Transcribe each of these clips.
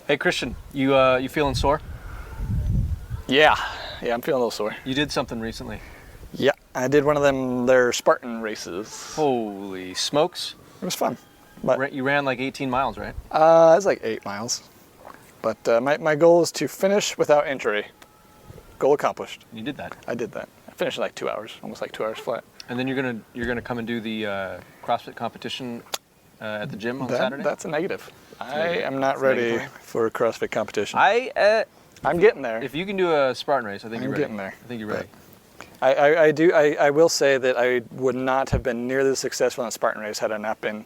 Hey Christian, you feeling sore? Yeah, I'm feeling a little sore. You did something recently. Yeah, I did one of their Spartan races. Holy smokes! It was fun. But You ran like 18 miles, right? it was like 8 miles. But my goal is to finish without injury. Goal accomplished. You did that. I did that. I finished in like 2 hours, almost like 2 hours flat. And then you're gonna come and do the CrossFit competition at the gym on Saturday. That's a negative. I am not ready for a CrossFit competition. I'm getting there. If you can do a Spartan race, I think you're ready. I'm getting there. I think you're ready. I will say that I would not have been nearly as successful in a Spartan race had I not been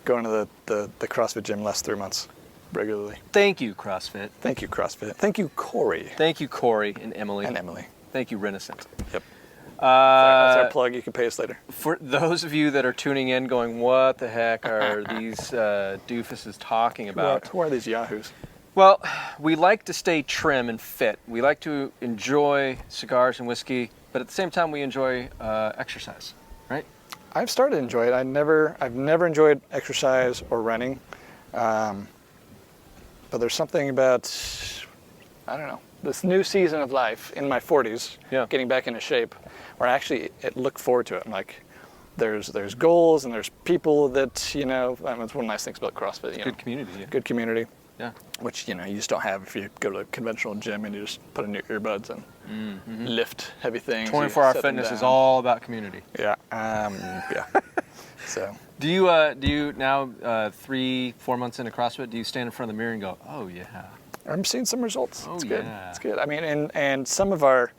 going to the CrossFit gym last 3 months regularly. Thank you, CrossFit. Thank you, CrossFit. Thank you, Corey. Thank you, Corey and Emily. Thank you, Renaissance. Yep. That's our plug. You can pay us later. For those of you that are tuning in going, what the heck are these doofuses talking about? Who are these yahoos? Well, we like to stay trim and fit. We like to enjoy cigars and whiskey, but at the same time we enjoy exercise, right? I've started to enjoy it. I've never enjoyed exercise or running. But there's something about, I don't know, this new season of life in my 40s, getting back into shape, where I actually look forward to it. I'm like, there's goals and there's people that, that's one of the nice things about CrossFit. Good community. Yeah. Good community. Yeah. Which, you just don't have if you go to a conventional gym and you just put in your earbuds and lift heavy things. 24-hour fitness is all about community. Yeah. Yeah. So. Do you now 3-4 months into CrossFit, do you stand in front of the mirror and go, oh yeah? I'm seeing some results. Oh, it's good. yeah. It's good. I mean, and some of our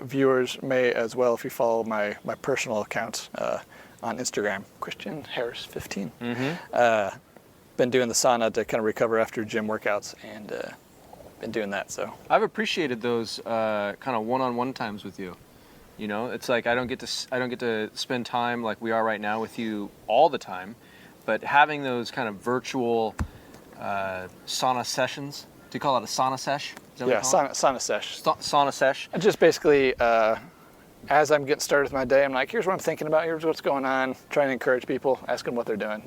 viewers may as well, if you follow my personal account on Instagram, Christian Harris 15. Been doing the sauna to kind of recover after gym workouts, and been doing that. So I've appreciated those kind of one-on-one times with you. It's like I don't get to spend time like we are right now with you all the time, but having those kind of virtual sauna sessions. Do you call it a sauna sesh? Yeah, sauna sesh. Sauna sesh. And just basically, as I'm getting started with my day, I'm like, here's what I'm thinking about. Here's what's going on. Trying to encourage people, ask them what they're doing.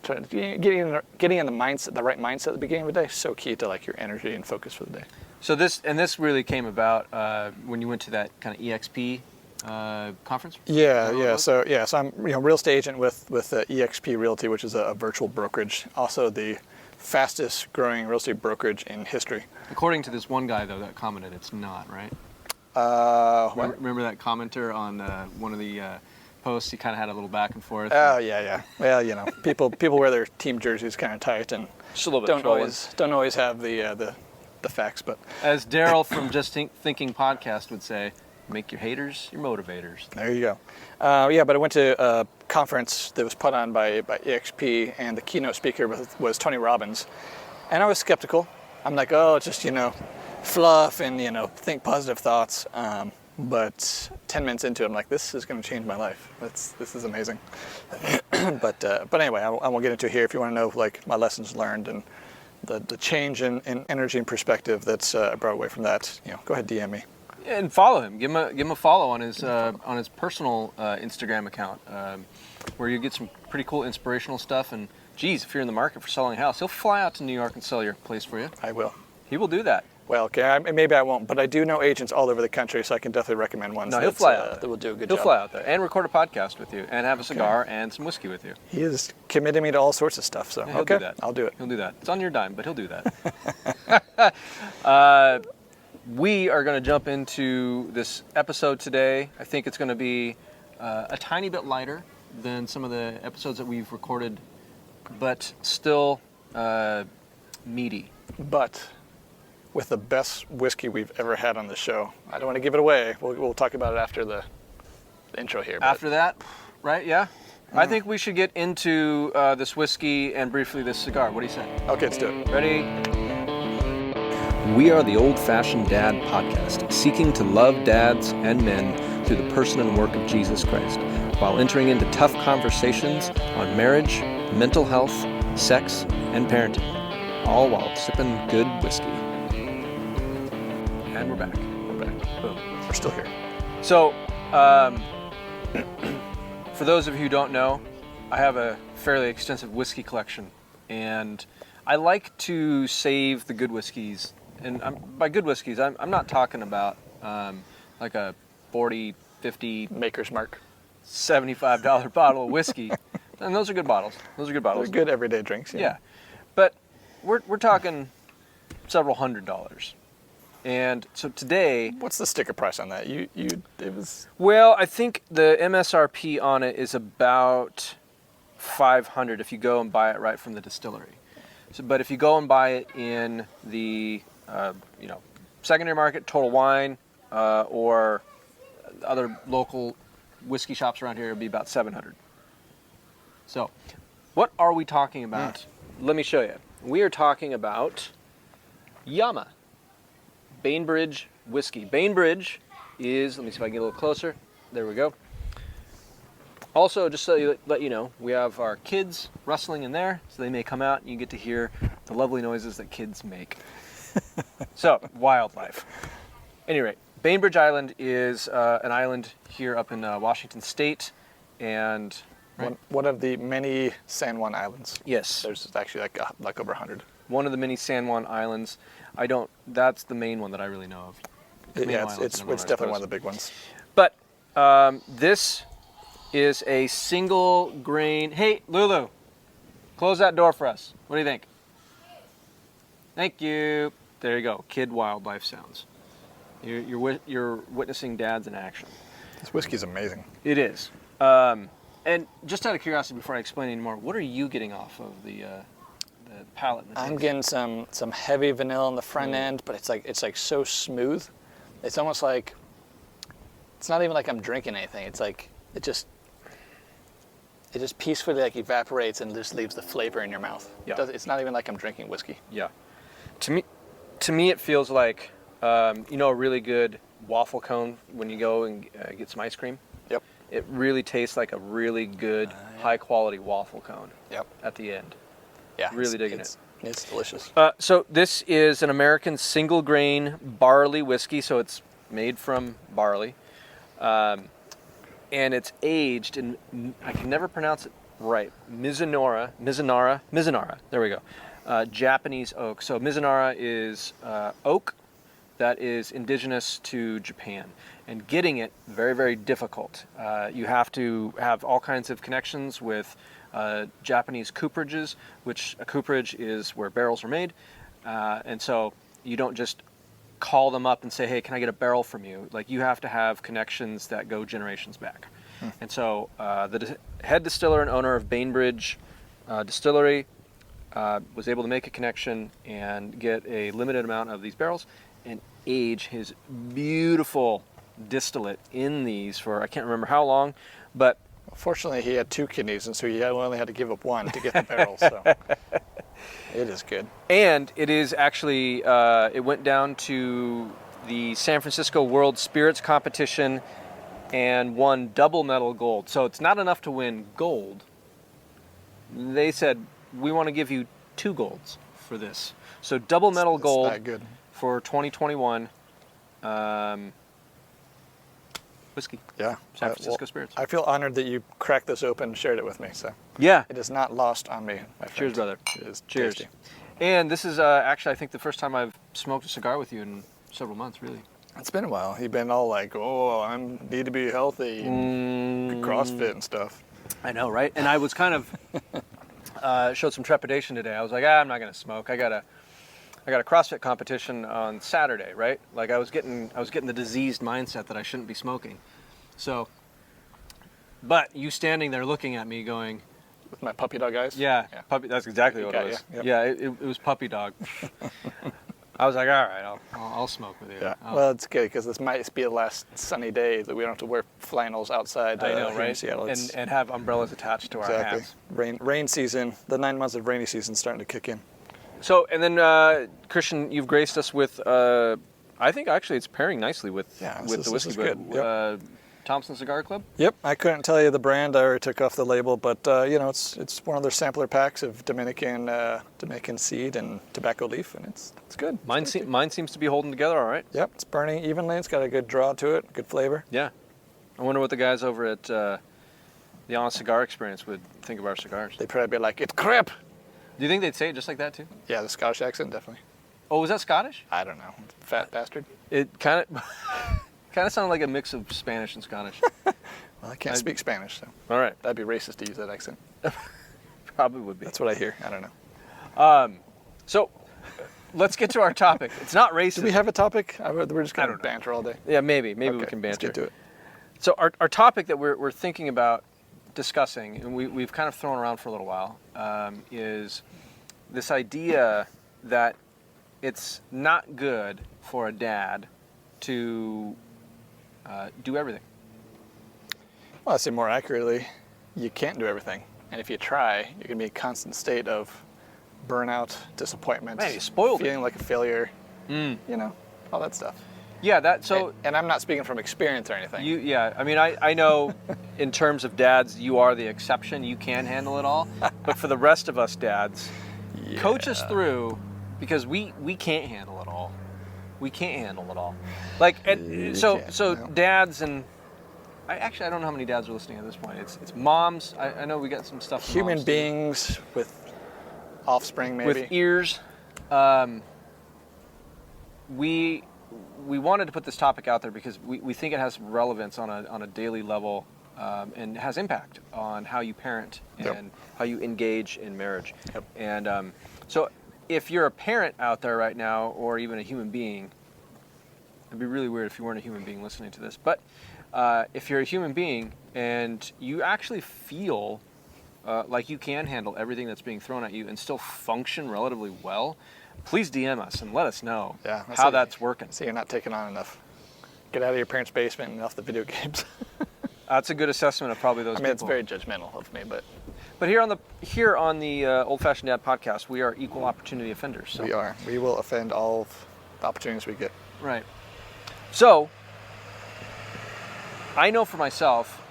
Getting in the mindset, the right mindset at the beginning of the day, is so key to like your energy and focus for the day. So this really came about when you went to that kind of EXP conference. Yeah. So I'm real estate agent with EXP Realty, which is a virtual brokerage. Also the fastest growing real estate brokerage in history. According to this one guy though that commented, it's not, right? Remember that commenter on one of the posts? He kind of had a little back and forth. Oh yeah. Well, people wear their team jerseys kind of tight and just a little bit don't always have the facts. But as Daryl from Just Thinking podcast would say, make your haters your motivators. There you go. But I went to a conference that was put on by EXP, and the keynote speaker was Tony Robbins, and I was skeptical. I'm like, oh, it's just fluff and think positive thoughts. But 10 minutes into it, I'm like, this is going to change my life. This is amazing. but anyway, I won't get into it here. If you want to know like my lessons learned and the change in energy and perspective that's I brought away from that, go ahead, DM me. And follow him. Give him a follow on his personal Instagram account, where you get some pretty cool inspirational stuff. And geez, if you're in the market for selling a house, he'll fly out to New York and sell your place for you. I will. He will do that. Well, okay, maybe I won't, but I do know agents all over the country, so I can definitely recommend ones. No, he'll fly out. That will do a good job. He'll fly out there and record a podcast with you, and have a cigar and some whiskey with you. He is committing me to all sorts of stuff, so he'll do that. I'll do it. He'll do that. It's on your dime, but he'll do that. We are going to jump into this episode today. I think it's going to be a tiny bit lighter than some of the episodes that we've recorded, but still meaty. But with the best whiskey we've ever had on the show. I don't want to give it away. We'll talk about it after the intro here. After that, right? Yeah. I think we should get into this whiskey and briefly this cigar. What do you say? Okay, let's do it. Ready? We are the Old Fashioned Dad podcast, seeking to love dads and men through the person and work of Jesus Christ, while entering into tough conversations on marriage, mental health, sex, and parenting, all while sipping good whiskey. And we're back. Boom. We're still here. So, for those of you who don't know, I have a fairly extensive whiskey collection, and I like to save the good whiskeys, and by good whiskeys, I'm not talking about like a 40, 50, Maker's Mark. $75 bottle of whiskey. And those are good bottles. Those are good bottles. They're good everyday drinks. Yeah. But we're talking several $100s. And so today... What's the sticker price on that? It was... Well, I think the MSRP on it is about $500 if you go and buy it right from the distillery. But if you go and buy it in the secondary market, Total Wine, or other local whiskey shops around here, it'll be about $700. So, what are we talking about? Let me show you. We are talking about Yama, Bainbridge whiskey. Bainbridge is, let me see if I can get a little closer. There we go. Also, just so let you know, we have our kids wrestling in there, so they may come out and you get to hear the lovely noises that kids make. So, wildlife. At any rate, Bainbridge Island is an island here up in Washington State, and one of the many San Juan Islands. yes, There's actually like over 100. one of the many San Juan Islands. That's the main one that I really know of. It's definitely one of the big ones. But this is a single grain. Hey, Lulu, close that door for us. What do you think? Thank you. There you go. Kid wildlife sounds. You're witnessing dads in action. This whiskey's amazing. It is. And just out of curiosity, before I explain anymore, what are you getting off of the palate? I'm getting some heavy vanilla on the front end, but it's like so smooth. It's almost like it's not even like I'm drinking anything. It's like it just peacefully like evaporates and just leaves the flavor in your mouth. Yeah. It's not even like I'm drinking whiskey. Yeah. To me, it feels like a really good waffle cone when you go and get some ice cream. Yep. It really tastes like a really good, high-quality waffle cone. Yep. At the end. Yeah. Really digging it. It's delicious. So this is an American single-grain barley whiskey, so it's made from barley. And it's aged in, I can never pronounce it right, Mizunara. There we go. Japanese oak. So Mizunara is oak that is indigenous to Japan. And getting it, very, very difficult. You have to have all kinds of connections with Japanese cooperages, which a cooperage is where barrels are made. And so you don't just call them up and say, hey, can I get a barrel from you? Like, you have to have connections that go generations back. And so the head distiller and owner of Bainbridge Distillery was able to make a connection and get a limited amount of these barrels and age his beautiful distillate in these for, I can't remember how long, but fortunately he had 2 kidneys, and so he only had to give up 1 to get the barrel. So it is good. And it is actually, it went down to the San Francisco World Spirits Competition and won double medal gold. So it's not enough to win gold. They said, we want to give you 2 golds for this. So double medal gold that good. For 2021 whiskey. Yeah. San Francisco Spirits. I feel honored that you cracked this open and shared it with me. So yeah, it is not lost on me, my friend. Cheers, brother. It is Cheers. tasty. And this is actually, I think, the first time I've smoked a cigar with you in several months, really. It's been a while. You've been all like, oh, I need to be healthy, and CrossFit and stuff. I know, right? And I was kind of showed some trepidation today. I was like, I'm not going to smoke. I got a CrossFit competition on Saturday, right? Like I was getting the diseased mindset that I shouldn't be smoking. So, but you standing there looking at me going, with my puppy dog eyes? Yeah. Puppy. That's exactly what it was. Yep. Yeah, it was puppy dog. I was like, all right, I'll smoke with you. Yeah. Well, it's good because this might be the last sunny day that we don't have to wear flannels outside. I know, here right? in Seattle. And have umbrellas attached to our hats. Rain season. The 9 months of rainy season starting to kick in. So, and then Christian, you've graced us with. I think actually it's pairing nicely with the whiskey. This is good. Yep. Thompson Cigar Club? Yep, I couldn't tell you the brand. I already took off the label, but it's one of their sampler packs of Dominican seed and tobacco leaf, and it's good. Mine seems to be holding together all right. Yep, it's burning evenly. It's got a good draw to it, good flavor. Yeah, I wonder what the guys over at the Honest Cigar Experience would think of our cigars. They'd probably be like, "It's crap." Do you think they'd say it just like that too? Yeah, the Scottish accent, definitely. Oh, was that Scottish? I don't know. Fat bastard. It kind of sounded like a mix of Spanish and Scottish. Well, I can't speak Spanish, so All right. that'd be racist to use that accent. Probably would be. That's what I hear. I don't know. So, let's get to our topic. It's not racist. Do we have a topic? We're just I going don't to know. banter all day. Yeah, maybe Okay, we can banter. Let's get to it. So our topic that we're thinking about discussing, and we've kind of thrown around for a little while, is this idea that it's not good for a dad to do everything. Well, I'd say more accurately, you can't do everything. And if you try, you're going to be in a constant state of burnout, disappointment, Man, you spoiled it. feeling like a failure, you know, all that stuff. Yeah, And I'm not speaking from experience or anything. I mean, I know in terms of dads, you are the exception. You can handle it all. But for the rest of us dads, coach us through, because we can't handle it all. We can't handle it all. Like, dads, and I don't know how many dads are listening at this point. It's moms. I know we got some stuff. Human beings with offspring, maybe. With ears. We wanted to put this topic out there because we think it has relevance on a daily level, and has impact on how you parent and how you engage in marriage. Yep. And so if you're a parent out there right now, or even a human being, it'd be really weird if you weren't a human being listening to this, but if you're a human being and you actually feel like you can handle everything that's being thrown at you and still function relatively well, please DM us and let us know how that's working. So you're not taking on enough. Get out of your parents' basement and off the video games. That's a good assessment of probably those people. It's very judgmental of me, but here on the Old Fashioned Dad podcast, we are equal opportunity offenders. So. we are. We will offend all of the opportunities we get. Right. So I know for myself,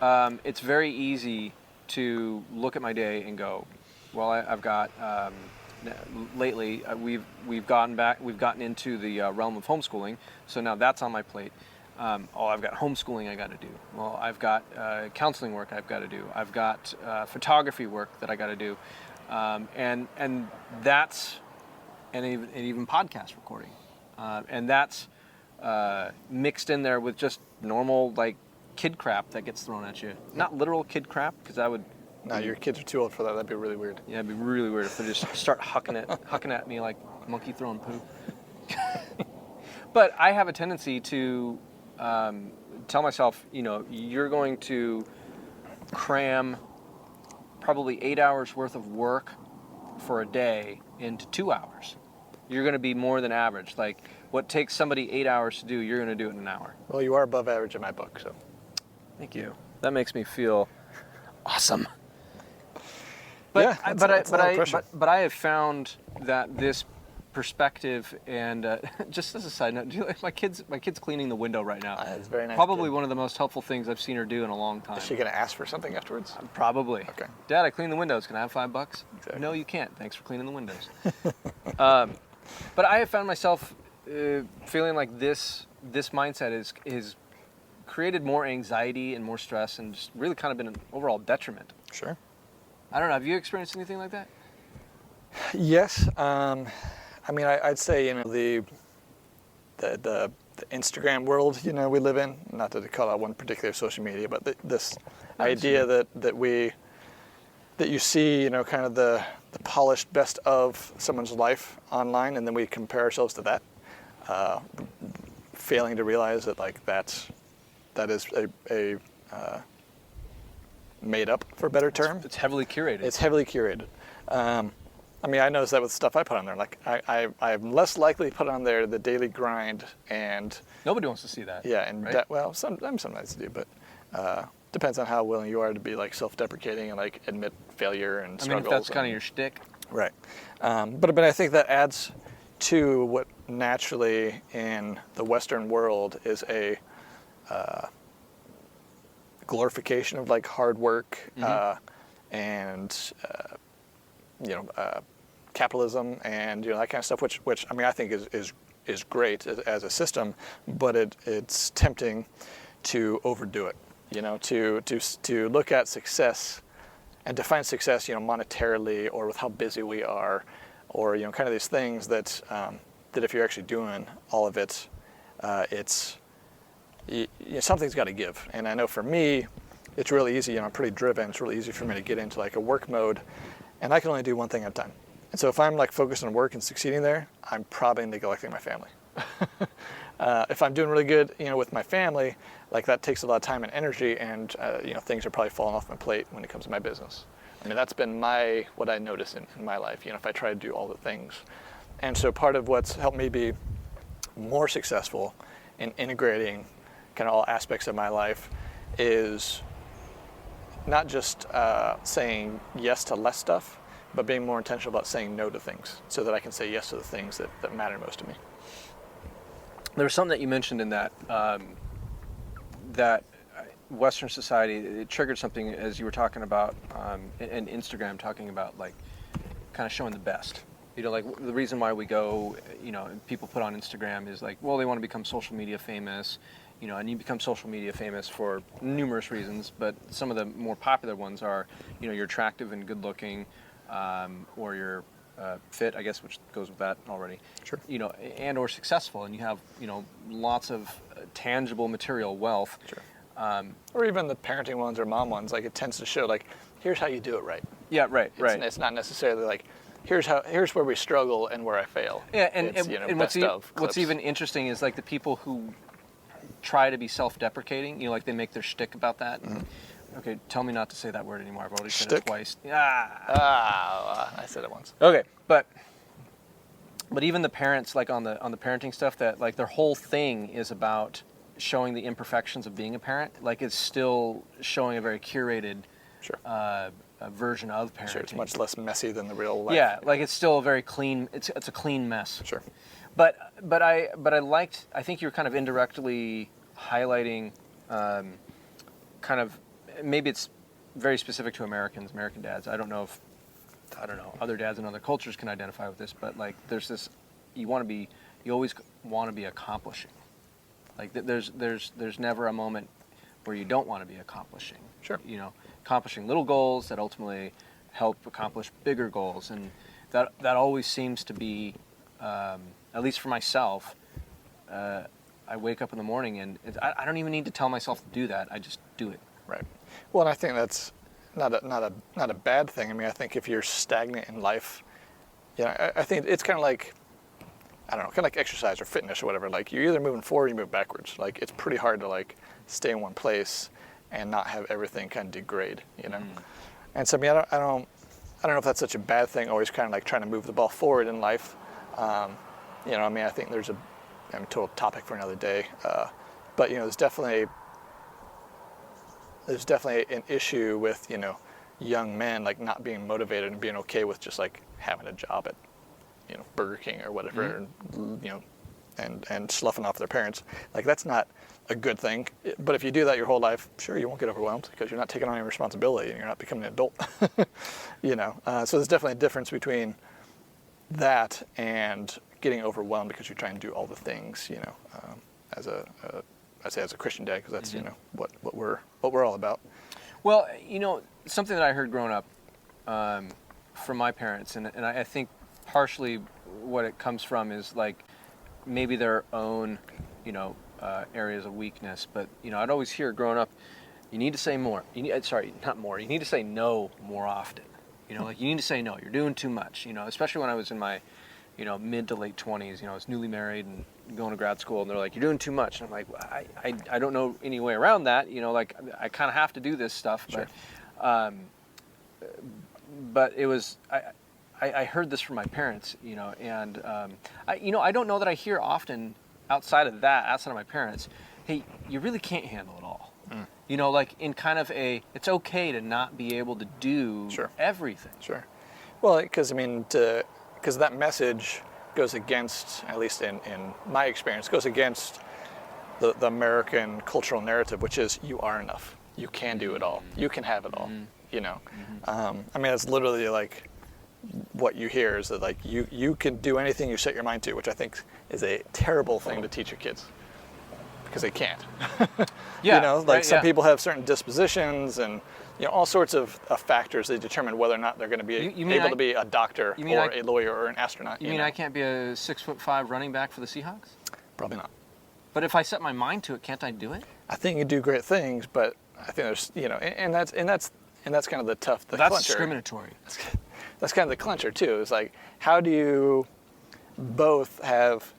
it's very easy to look at my day and go, well, I've got. Lately, we've gotten into the realm of homeschooling, so now that's on my plate. I've got homeschooling I got to do. Well, I've got counseling work I've got to do. I've got photography work that I got to do, and that's and even podcast recording, and that's mixed in there with just normal like kid crap that gets thrown at you. Not literal kid crap, because I would. No, your kids are too old for that. That'd be really weird. Yeah, it'd be really weird if they just start hucking at me like monkey throwing poo. But I have a tendency to tell myself, you're going to cram probably 8 hours worth of work for a day into 2 hours. You're going to be more than average. Like, what takes somebody 8 hours to do, you're going to do it in an hour. Well, you are above average in my book, so. Thank you. That makes me feel awesome. But I have found that this perspective, and just as a side note, my kid's cleaning the window right now. It's very nice. Probably one of the most helpful things I've seen her do in a long time. Is she going to ask for something afterwards? Probably. Okay. Dad, I cleaned the windows. Can I have $5? Exactly. No, you can't. Thanks for cleaning the windows. But I have found myself feeling like this mindset is created more anxiety and more stress, and just really kind of been an overall detriment. Sure. I don't know. Have you experienced anything like that? Yes. I'd say the Instagram world we live in. Not to call out one particular social media, but this idea that you see kind of the polished best of someone's life online, and then we compare ourselves to that, failing to realize that that is a made up, for a better term. It's heavily curated. It's heavily curated. I notice that with stuff I put on there. Like I'm less likely to put on there the daily grind, and nobody wants to see that. Yeah, and right? Sometimes do, but depends on how willing you are to be like self-deprecating and like admit failure and struggles. If that's kind of your shtick. Right. But I think that adds to what naturally in the Western world is a glorification of like hard work, and capitalism and that kind of stuff, which I think is great as a system, but it's tempting to overdo it. To look at success and define success, monetarily or with how busy we are, or kind of these things that that if you're actually doing all of it, something's got to give. And I know for me, it's really easy. I'm pretty driven. It's really easy for me to get into like a work mode, and I can only do one thing at a time. And so if I'm like focused on work and succeeding there, I'm probably neglecting my family. If I'm doing really good, with my family, like that takes a lot of time and energy, and things are probably falling off my plate when it comes to my business. I mean, that's been what I notice in my life. If I try to do all the things, and so part of what's helped me be more successful in integrating kind of all aspects of my life is not just saying yes to less stuff, but being more intentional about saying no to things, so that I can say yes to the things that matter most to me. There was something that you mentioned in that that Western society, it triggered something as you were talking about, and Instagram talking about like kind of showing the best. Like the reason why we go, people put on Instagram is like, well, they want to become social media famous, and you become social media famous for numerous reasons, but some of the more popular ones are, you're attractive and good looking, or you're fit, I guess, which goes with that already. Sure. And or successful, and you have, lots of tangible material wealth. Sure. Or even the parenting ones or mom ones, like it tends to show like, here's how you do it right. Yeah, right. It's not necessarily like, here's where we struggle and where I fail. Yeah, and what's even interesting is like the people who try to be self-deprecating, like they make their shtick about that. Mm-hmm. Okay, tell me not to say that word anymore. I've already said it twice. I said it once. Okay, but even the parents, like on the parenting stuff, that like their whole thing is about showing the imperfections of being a parent. Like it's still showing a very curated, sure, version of parenting. Sure, it's much less messy than the real life. Yeah, like it's still a very clean. It's a clean mess. Sure. But I liked. I think you were kind of indirectly highlighting, kind of. Maybe it's very specific to American dads. I don't know, other dads in other cultures can identify with this, but like there's this, you always want to be accomplishing. Like there's never a moment where you don't want to be accomplishing. Sure. Accomplishing little goals that ultimately help accomplish bigger goals, and that always seems to be, at least for myself, I wake up in the morning and I don't even need to tell myself to do that. I just do it. Right. Well, and I think that's not a bad thing. I mean, I think if you're stagnant in life, I think it's kind of like, I don't know, kind of like exercise or fitness or whatever. Like you're either moving forward or you move backwards. Like it's pretty hard to like stay in one place and not have everything kind of degrade, And so I mean, I don't know if that's such a bad thing. Always kind of like trying to move the ball forward in life. I mean, I think there's a total topic for another day. But there's definitely an issue with, young men like not being motivated and being okay with just like having a job at, Burger King or whatever, mm-hmm. and sloughing off their parents. Like that's not a good thing. But if you do that your whole life, sure, you won't get overwhelmed because you're not taking on any responsibility and you're not becoming an adult. So there's definitely a difference between that and getting overwhelmed because you're trying to do all the things, as a Christian dad, because that's, mm-hmm. what we're all about. Well, something that I heard growing up from my parents, and I think partially what it comes from is like maybe their own, areas of weakness. But, I'd always hear growing up, you need to say more. You need to say no more often. Like you need to say no. You're doing too much, especially when I was in my, mid to late 20s, I was newly married and going to grad school, and they're like, you're doing too much. And I'm like, well, I don't know any way around that, like I kind of have to do this stuff. Sure. But it was, I heard this from my parents, and I don't know that I hear often outside of my parents, hey, you really can't handle it all. Mm. Like in kind of it's okay to not be able to do Sure. everything. Sure. Well, because that message goes against, at least in my experience, goes against the American cultural narrative, which is you are enough. You can do it all. You can have it all. Mm-hmm. Mm-hmm. I mean, it's literally like what you hear is that like you can do anything you set your mind to, which I think is a terrible thing to teach your kids because they can't. Yeah, some people have certain dispositions and all sorts of factors that determine whether or not they're going to be able to be a doctor or a lawyer or an astronaut. You mean I can't be a 6'5" running back for the Seahawks? Probably not. But if I set my mind to it, can't I do it? I think you do great things, but I think there's, and that's kind of the tough, the that's clincher. Discriminatory. That's kind of the clincher too. It's like, how do you both have,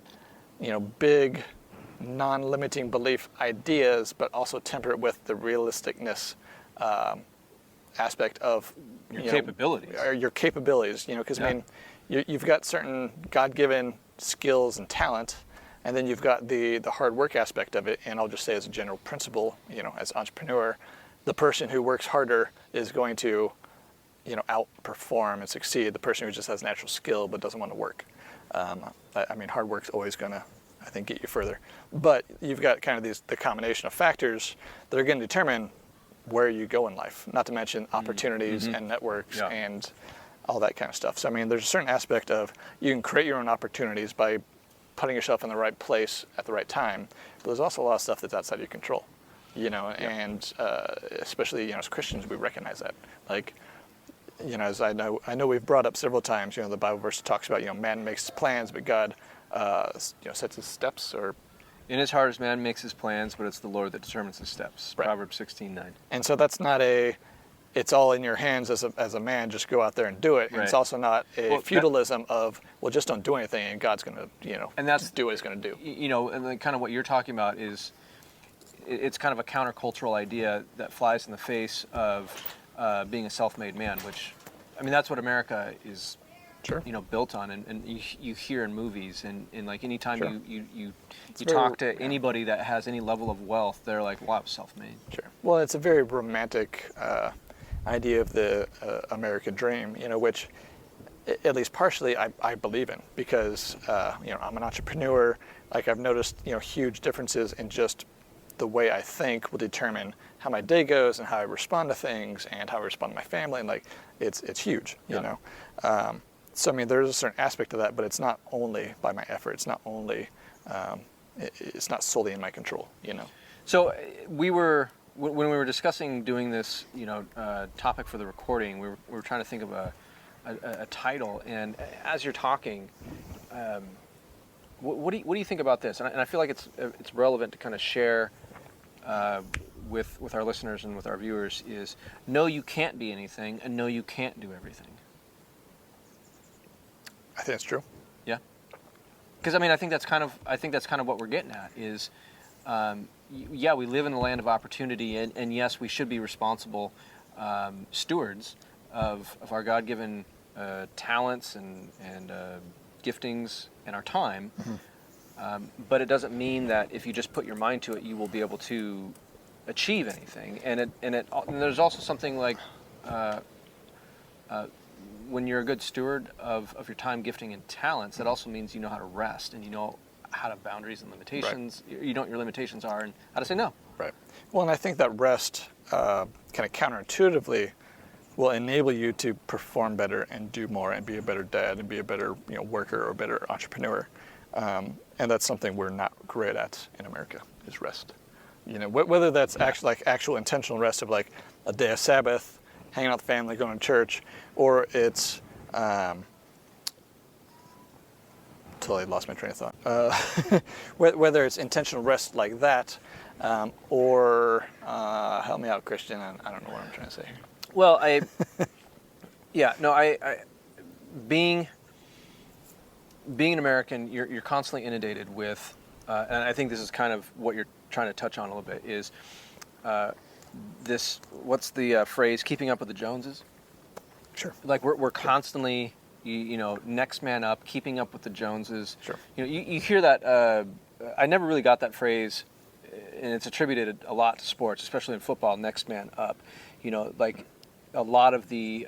big, non-limiting belief ideas, but also temper it with the realisticness aspect of your capabilities. Or your capabilities, because I mean, you've got certain God-given skills and talent, and then you've got the hard work aspect of it. And I'll just say, as a general principle, as an entrepreneur, the person who works harder is going to, outperform and succeed the person who just has natural skill but doesn't want to work. I mean, hard work's always going to, I think, get you further. But you've got kind of the combination of factors that are going to determine where you go in life, not to mention opportunities and networks and all that kind of stuff. So, I mean, there's a certain aspect of you can create your own opportunities by putting yourself in the right place at the right time, but there's also a lot of stuff that's outside your control, and especially, as Christians, we recognize that. Like, as I know we've brought up several times, the Bible verse talks about, man makes his plans, but God, sets his steps. Or in his heart, man makes his plans, but it's the Lord that determines his steps. Right. Proverbs 16:9. And so that's not it's all in your hands as a man, just go out there and do it. And it's also not a feudalism of, just don't do anything and God's going to, and that's do what he's going to do. And then kind of what you're talking about is, it's kind of a countercultural idea that flies in the face of being a self-made man, which, I mean, that's what America is, built on, and you hear in movies, and like anytime you talk to anybody that has any level of wealth, they're like, well, I was self-made. Sure. Well, it's a very romantic idea of the American dream, which, at least partially, I believe in, because I'm an entrepreneur. Like, I've noticed huge differences in just the way I think will determine how my day goes and how I respond to things and how I respond to my family, and like it's huge, So I mean, there's a certain aspect of that, but it's not only by my effort. It's not only it's not solely in my control, So when we were discussing doing this, topic for the recording, we were trying to think of a title, and as you're talking, what do you think about this? And I feel like it's relevant to kind of share with our listeners and with our viewers is, no, you can't be anything, and no, you can't do everything. I think that's true. Yeah, because I mean, I think that's kind of what we're getting at is, we live in the land of opportunity, and yes, we should be responsible stewards of our God-given talents and giftings and our time. Mm-hmm. But it doesn't mean that if you just put your mind to it, you will be able to achieve anything. And there's also something like when you're a good steward of your time, gifting, and talents, that also means you know how to rest and you know how to boundaries and limitations. Right. You know what your limitations are and how to say no. Right. Well, and I think that rest kind of counterintuitively will enable you to perform better and do more and be a better dad and be a better worker or a better entrepreneur. And that's something we're not great at in America, is rest. Whether that's actual intentional rest of like a day of Sabbath, hanging out with the family, going to church, or it's totally lost my train of thought. Whether it's intentional rest like that, or help me out, Christian. I don't know what I'm trying to say here. Well, being an American, you're constantly inundated with, and I think this is kind of what you're trying to touch on a little bit, is this, what's the phrase, keeping up with the Joneses? Sure. Like we're constantly, next man up, keeping up with the Joneses. Sure. You hear that, I never really got that phrase, and it's attributed a lot to sports, especially in football, next man up. Like a lot of the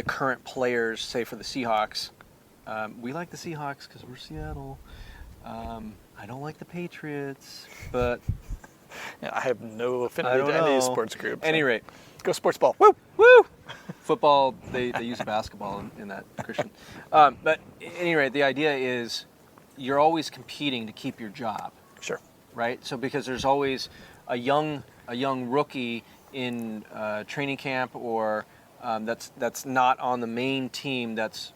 current players, say for the Seahawks, we like the Seahawks because we're Seattle. I don't like the Patriots, but I have no affinity to any sports group. At any rate, go sports ball. Woo! Woo! Football, they use basketball in that, Christian. But at any rate, the idea is you're always competing to keep your job. Sure. Right? So because there's always a young rookie in training camp or that's not on the main team that's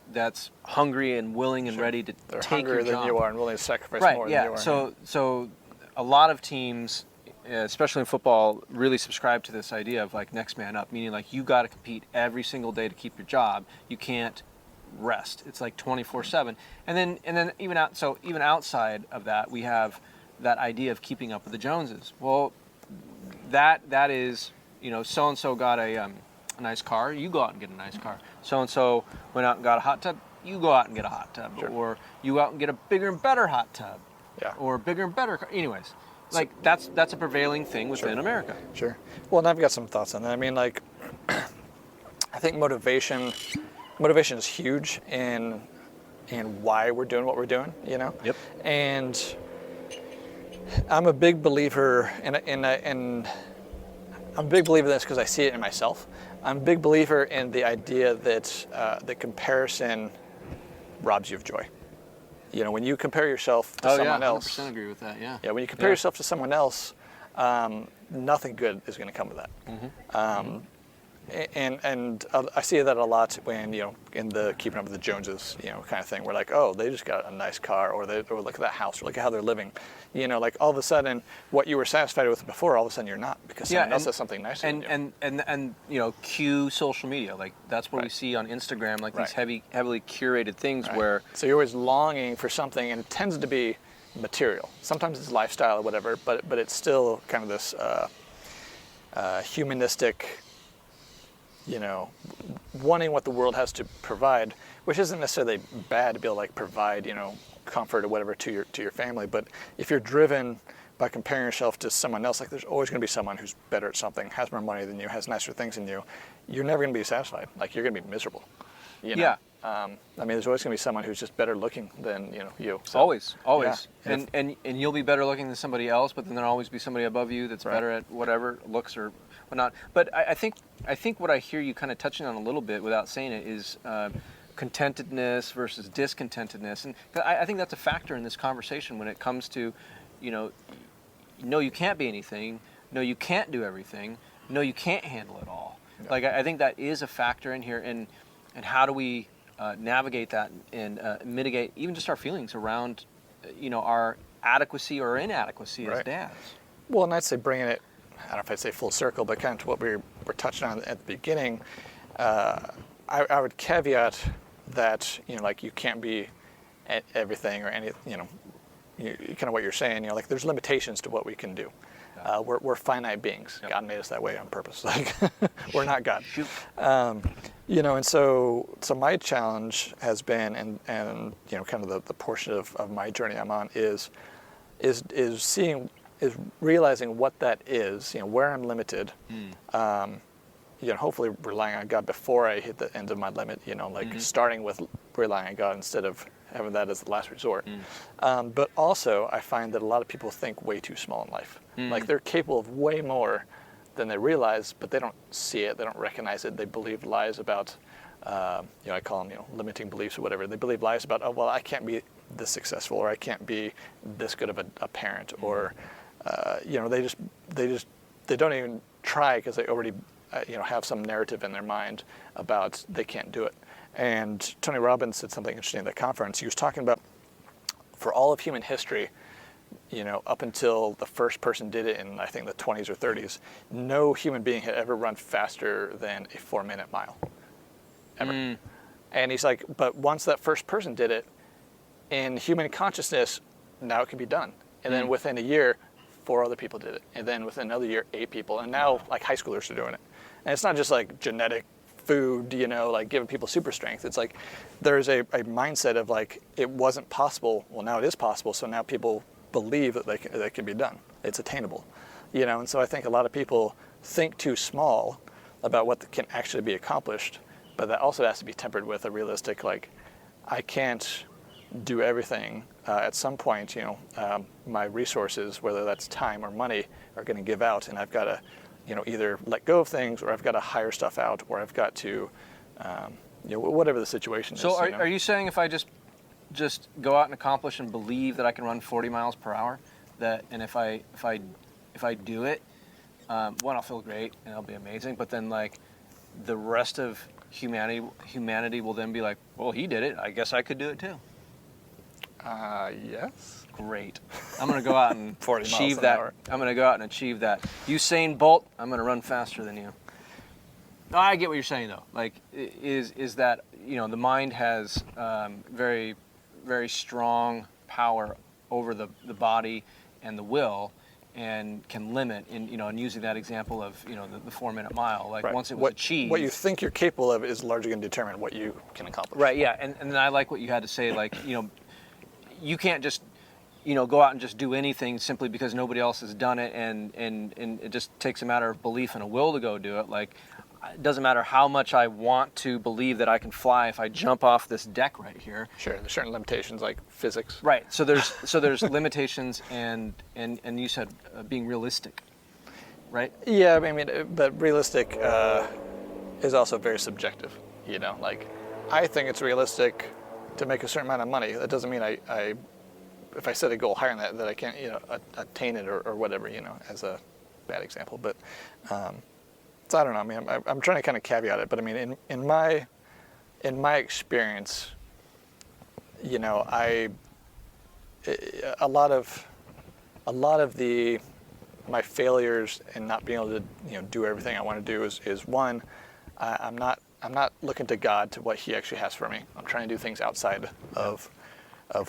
hungry and willing and ready to They're take your hungrier job. than you are and willing to sacrifice more Yeah. than you are. So a lot of teams, especially in football, really subscribe to this idea of like next man up, meaning like you got to compete every single day to keep your job. You can't rest. It's like 24/7. And then even outside of that, we have that idea of keeping up with the Joneses. Well, that is, so and so got a nice car, you go out and get a nice car. So and so went out and got a hot tub, you go out and get a hot tub. Sure. Or you go out and get a bigger and better hot tub. Yeah. Or a bigger and better car. Anyways, like that's a prevailing thing within America. Sure. Well, and I've got some thoughts on that. I mean, like, I think motivation is huge in why we're doing what we're doing. Yep. And I'm a big believer in I'm a big believer in this because I see it in myself. I'm a big believer in the idea that the comparison robs you of joy. When you compare yourself to someone else. 100% agree with that. Yeah. Yeah, when you compare yourself to someone else, nothing good is going to come of that. Mm-hmm. And I see that a lot when in the keeping up with the Joneses kind of thing. We're like, oh, they just got a nice car, or look at that house, or look at how they're living. Like all of a sudden, what you were satisfied with before, all of a sudden you're not because someone else has something nicer. And cue social media, like that's what we see on Instagram, like these heavily curated things where. So you're always longing for something, and it tends to be material. Sometimes it's lifestyle or whatever, but it's still kind of this humanistic. Wanting what the world has to provide, which isn't necessarily bad to be able to like provide, comfort or whatever to your family. But if you're driven by comparing yourself to someone else, like there's always going to be someone who's better at something, has more money than you, has nicer things than you. You're never going to be satisfied. Like you're going to be miserable. Yeah. I mean, there's always going to be someone who's just better looking than you. So, always. Yeah. And you'll be better looking than somebody else, but then there'll always be somebody above you that's better at whatever looks or whatnot. But I think what I hear you kind of touching on a little bit without saying it is contentedness versus discontentedness, and I think that's a factor in this conversation when it comes to, no, you can't be anything, no, you can't do everything, no, you can't handle it all. Yeah. Like I think that is a factor in here, and how do we navigate that and mitigate even just our feelings around, our adequacy or inadequacy as dads. Well, and I'd say bringing it, I don't know if I'd say full circle, but kind of to what we were touching on at the beginning, I would caveat that, like you can't be at everything or any, kind of what you're saying, like there's limitations to what we can do. We're finite beings. Yep. God made us that way on purpose. Like we're not God. And so my challenge has been, and kind of the portion of my journey I'm on is realizing what that is, where I'm limited, hopefully relying on God before I hit the end of my limit, starting with relying on God instead of having that as the last resort. But also I find that a lot of people think way too small in life. Like they're capable of way more than they realize, but they don't see it, they don't recognize it. They believe lies about, I call them, limiting beliefs or whatever. They believe lies about, oh, well, I can't be this successful, or I can't be this good of a parent, or, they don't even try because they already, have some narrative in their mind about they can't do it. And Tony Robbins said something interesting at the conference. He was talking about, for all of human history, up until the first person did it in, I think, the 20s or 30s, no human being had ever run faster than a 4-minute mile, ever. And he's like, but once that first person did it, in human consciousness, now it can be done. And then within a year, 4 other people did it. And then within another year, 8 people. And now, like, high schoolers are doing it. And it's not just like genetic food, like giving people super strength. It's like there's a mindset of like, it wasn't possible. Well, now it is possible. So now people believe that they can be done. It's attainable, And so I think a lot of people think too small about what can actually be accomplished, but that also has to be tempered with a realistic, like, I can't do everything. At some point, my resources, whether that's time or money, are going to give out, and I've got to, either let go of things, or I've got to hire stuff out, or I've got to, whatever the situation is. So are you saying if I just go out and accomplish and believe that I can run 40 miles per hour, and if I do it, one, I'll feel great and it'll be amazing. But then like the rest of humanity will then be like, well, he did it. I guess I could do it too. Yes. Great. I'm going to go out and 40 achieve miles an that. hour. I'm going to go out and achieve that. Usain Bolt, I'm going to run faster than you. No, I get what you're saying though. Like, is that, you know, the mind has very, very strong power over the body and the will, and can limit, in, you know, and using that example of, you know, the 4-minute mile, like Right. once it was achieved. What you think you're capable of is largely going to determine what you can accomplish. Right, yeah, and then I like what you had to say, like, you know, you can't just, you know, go out and just do anything simply because nobody else has done it, and it just takes a matter of belief and a will to go do it. Like, it doesn't matter how much I want to believe that I can fly if I jump off this deck right here. Sure, there's certain limitations like physics. Right. So there's limitations, and you said being realistic, right? Yeah, I mean, but realistic is also very subjective. You know, like I think it's realistic to make a certain amount of money. That doesn't mean I if I set a goal higher than that I can't, you know, attain it or whatever. You know, as a bad example, but. So I don't know. I mean, I'm trying to kind of caveat it, but I mean, in my experience, you know, a lot of my failures in not being able to, you know, do everything I want to do is one, I'm not looking to God to what He actually has for me. I'm trying to do things outside of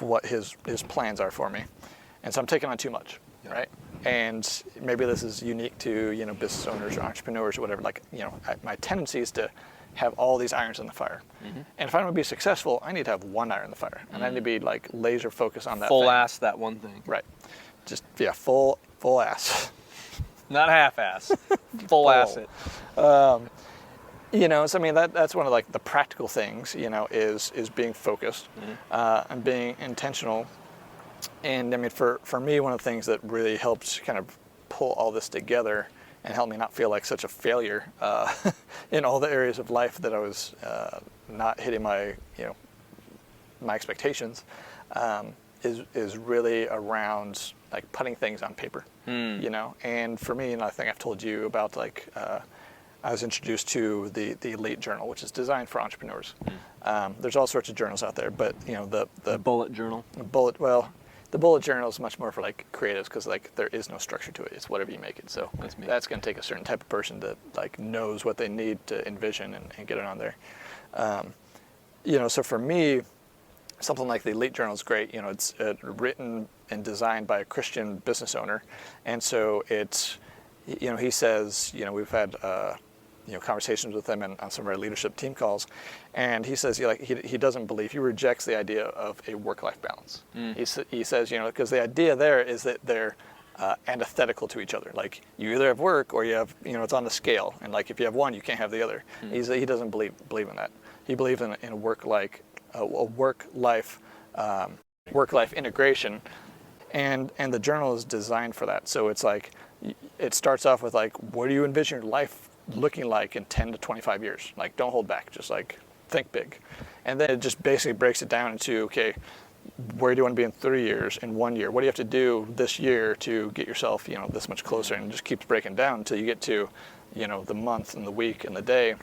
what His plans are for me, and so I'm taking on too much, right? And maybe this is unique to, you know, business owners or entrepreneurs or whatever. Like, you know, my tendency is to have all these irons in the fire. Mm-hmm. And if I want to be successful, I need to have one iron in the fire. And I need to be like laser focused on that full thing. ass that one thing. Right. Just, yeah, full ass. Not half ass. Full ass it. You know, so I mean, that's one of like the practical things, you know, is being focused, and being intentional. And I mean, for me, one of the things that really helped kind of pull all this together and help me not feel like such a failure in all the areas of life that I was not hitting my, you know, my expectations, is really around like putting things on paper, you know. And for me, and I think I've told you about, like, I was introduced to the Elite Journal, which is designed for entrepreneurs. There's all sorts of journals out there, but you know, the bullet journal. The bullet journal is much more for like creatives, because like there is no structure to it. It's whatever you make it. So that's going to take a certain type of person that like knows what they need to envision and get it on there. You know, so for me, something like the Elite Journal is great. You know, it's written and designed by a Christian business owner, and so it's, you know, he says, you know, we've had you know, conversations with him on some of our leadership team calls, and he says, he doesn't believe, he rejects the idea of a work-life balance. He says, you know, because the idea there is that they're antithetical to each other. Like, you either have work or you have, you know, it's on the scale, and like if you have one, you can't have the other. He doesn't believe in that. He believes in a work-life integration, and the journal is designed for that. So it's like, it starts off with like, what do you envision your life looking like in 10 to 25 years? Like, don't hold back, just like think big. And then it just basically breaks it down into, okay, where do you want to be in 3 years, in 1 year? What do you have to do this year to get yourself, you know, this much closer? And it just keeps breaking down until you get to, you know, the month and the week and the day.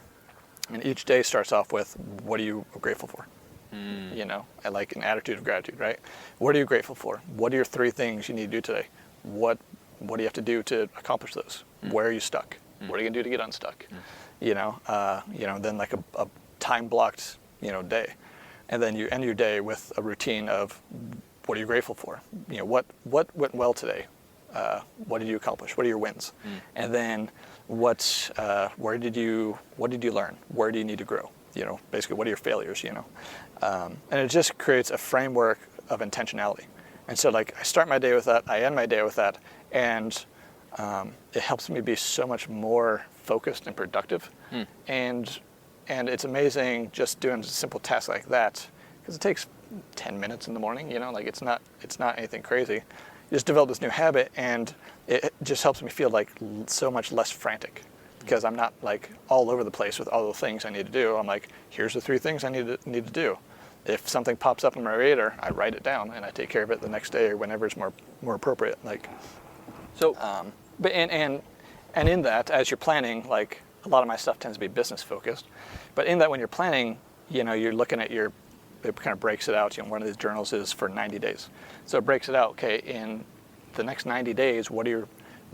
And each day starts off with, what are you grateful for? You know, and like an attitude of gratitude, right? What are you grateful for? What are your 3 things you need to do today? What do you have to do to accomplish those? Where are you stuck? What are you gonna do to get unstuck? You know, then like a time blocked, you know, day, and then you end your day with a routine of, what are you grateful for? You know, what went well today? What did you accomplish? What are your wins? And then what did you learn? Where do you need to grow? You know, basically, what are your failures? You know, and it just creates a framework of intentionality. And so, like, I start my day with that, I end my day with that, and it helps me be so much more focused and productive. And it's amazing just doing a simple task like that, because it takes 10 minutes in the morning. You know, like it's not anything crazy. You just develop this new habit, and it just helps me feel like so much less frantic, because I'm not like all over the place with all the things I need to do. I'm like, here's the 3 things I need to do. If something pops up on my radar, I write it down and I take care of it the next day or whenever it's more appropriate. Like, so, but and And in that, as you're planning, like a lot of my stuff tends to be business focused, but in that when you're planning, you're looking at it kind of breaks it out. One of these journals is for 90 days. So it breaks it out, okay, in the next 90 days, what are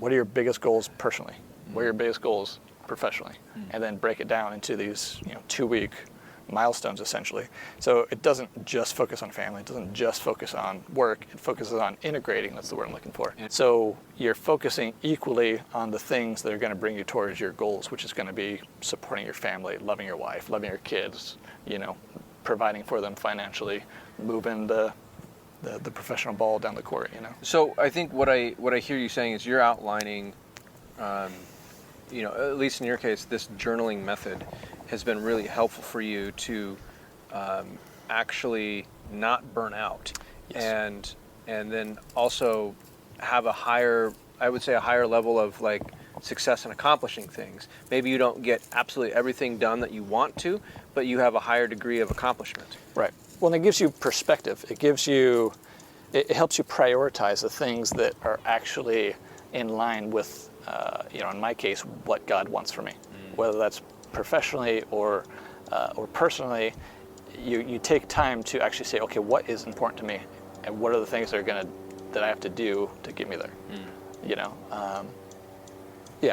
your biggest goals personally? What are your biggest goals professionally? And then break it down into these 2-week milestones essentially. So it doesn't just focus on family, it doesn't just focus on work, it focuses on integrating, that's the word I'm looking for. So you're focusing equally on the things that are going to bring you towards your goals, which is going to be supporting your family, loving your wife, loving your kids, providing for them financially, moving the professional ball down the court, So I think what I hear you saying is you're outlining, at least in your case, this journaling method has been really helpful for you to actually not burn out. Yes. And then also have a higher level of like success in accomplishing things. Maybe you don't get absolutely everything done that you want to, but you have a higher degree of accomplishment. Right. Well, and it gives you perspective. It helps you prioritize the things that are actually in line with, in my case, what God wants for me. Whether that's professionally or personally, you take time to actually say, okay, what is important to me, and what are the things that I have to do to get me there.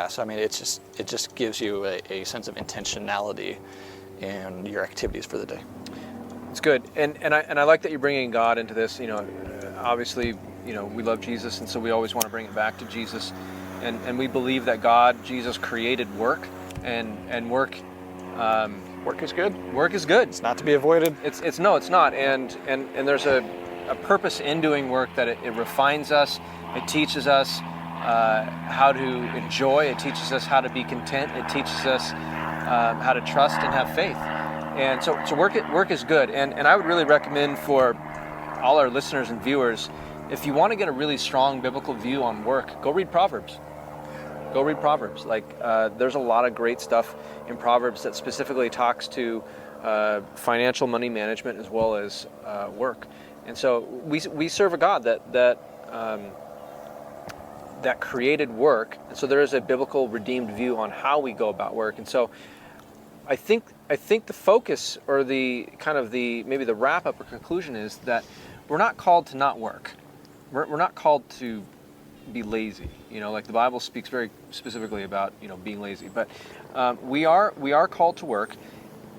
So I mean, it just gives you a sense of intentionality in your activities for the day. It's good, and I like that you're bringing God into this. Obviously, we love Jesus, and so we always want to bring it back to Jesus, and we believe that Jesus created work, and work. Work is good. Work is good. It's not to be avoided. It's not, and there's a purpose in doing work, that it refines us, it teaches us how to enjoy, it teaches us how to be content, it teaches us how to trust and have faith. And so work is good, and I would really recommend for all our listeners and viewers, if you want to get a really strong biblical view on work, go read Proverbs. Go read Proverbs. There's a lot of great stuff in Proverbs that specifically talks to financial money management as well as work. And so we serve a God that created work, and so there is a biblical redeemed view on how we go about work. And so I think the focus, or maybe the wrap up or conclusion, is that we're not called to not work. We're not called to be lazy. Like the Bible speaks very specifically about being lazy. But we are called to work,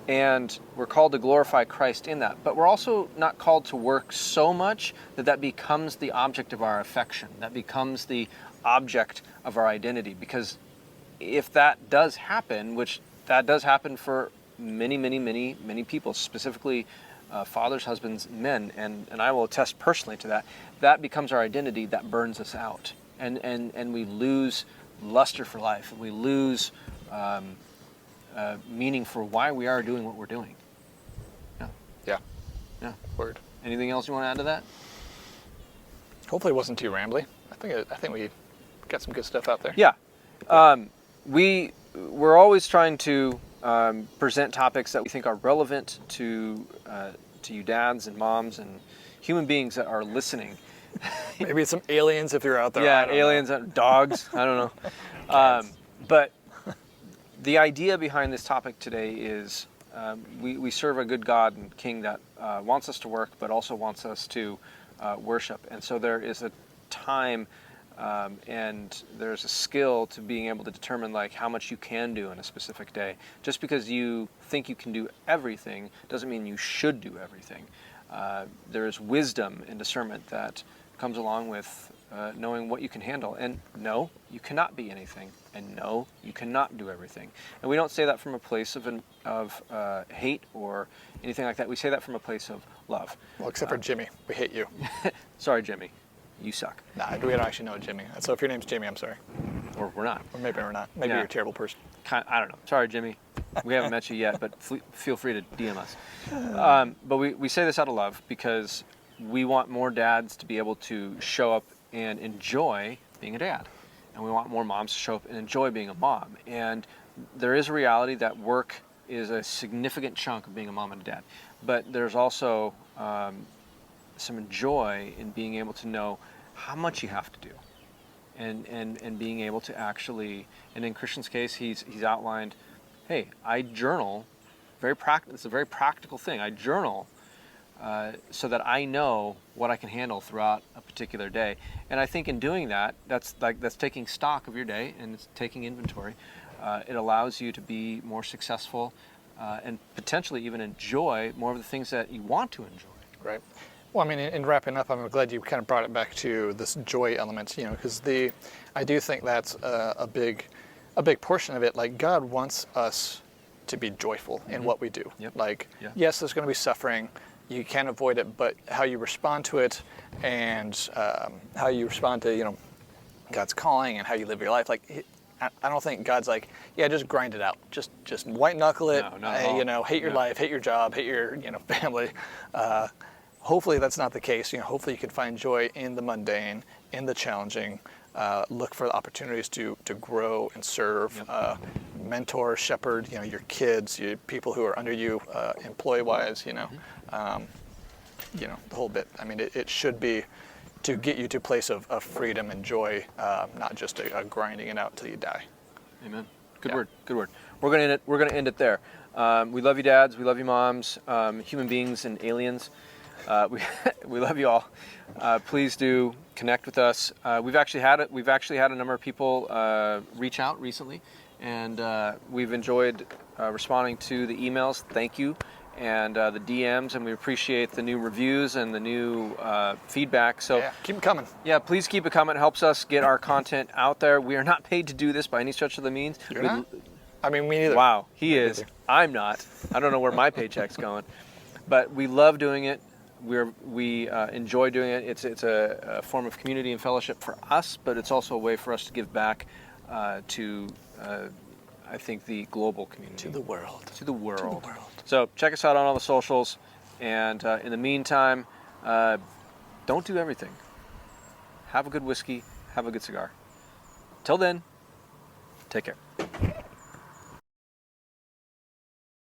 and we're called to glorify Christ in that. But we're also not called to work so much that becomes the object of our affection, that becomes the object of our identity. Because if that does happen, which that does happen for many people, specifically fathers, husbands, men, and I will attest personally to that, that becomes our identity, that burns us out. And we lose luster for life, and we lose meaning for why we are doing what we're doing. Yeah. Word. Anything else you want to add to that? Hopefully it wasn't too rambly. I think we got some good stuff out there. Yeah. We're always trying to present topics that we think are relevant to you dads and moms and human beings that are listening. Maybe it's some aliens if you're out there. Yeah, aliens, dogs, I don't know. But the idea behind this topic today is we serve a good God and King that wants us to work, but also wants us to worship. And so there is a time and there's a skill to being able to determine how much you can do in a specific day. Just because you think you can do everything doesn't mean you should do everything. There is wisdom and discernment that comes along with knowing what you can handle. And no, you cannot be anything. And no, you cannot do everything. And we don't say that from a place of hate or anything like that. We say that from a place of love. Well, except for Jimmy. We hate you. Sorry, Jimmy. You suck. Nah, we don't actually know Jimmy. So if your name's Jimmy, I'm sorry. Or we're not. Or maybe we're not. Maybe you're a terrible person. I don't know. Sorry, Jimmy. We haven't met you yet, but feel free to DM us. But we say this out of love because we want more dads to be able to show up and enjoy being a dad. And we want more moms to show up and enjoy being a mom. And there is a reality that work is a significant chunk of being a mom and a dad. But there's also some joy in being able to know how much you have to do. and being able to actually, and in Christian's case, he's outlined, hey, I journal. It's a very practical thing. I journal so that I know what I can handle throughout a particular day. And I think in doing that, that's taking stock of your day and it's taking inventory. It allows you to be more successful and potentially even enjoy more of the things that you want to enjoy. Right. Well, I mean, in wrapping up, I'm glad you kind of brought it back to this joy element, because I do think that's a big portion of it. Like, God wants us to be joyful in what we do. Yep. Like, yes, there's going to be suffering. You can't avoid it, but how you respond to it and how you respond to, God's calling and how you live your life. Like, I don't think God's like, yeah, just grind it out. Just white knuckle it. No, not at all. Hate your life, hate your job, hate your, family. Hopefully that's not the case. Hopefully you can find joy in the mundane, in the challenging. Look for the opportunities to grow and serve, mentor, shepherd, your kids, people who are under you, employee-wise, the whole bit. I mean, it should be to get you to a place of freedom and joy, not just a grinding it out until you die. Amen. Good word. We're gonna end it there. We love you, dads. We love you, moms. Human beings and aliens. We love you all. Please do connect with us. We've actually had a number of people reach out recently, and we've enjoyed responding to the emails. Thank you, and the DMs, and we appreciate the new reviews and the new feedback. So keep them coming. Yeah, please keep it coming. It helps us get our content out there. We are not paid to do this by any stretch of the means. You're not? I mean, me neither. Wow, he is. I'm not. I don't know where my paycheck's going, but we love doing it. We enjoy doing it. It's a form of community and fellowship for us, but it's also a way for us to give back to I think the global community. To the world. So check us out on all the socials, and in the meantime, don't do everything. Have a good whiskey. Have a good cigar. Till then, take care.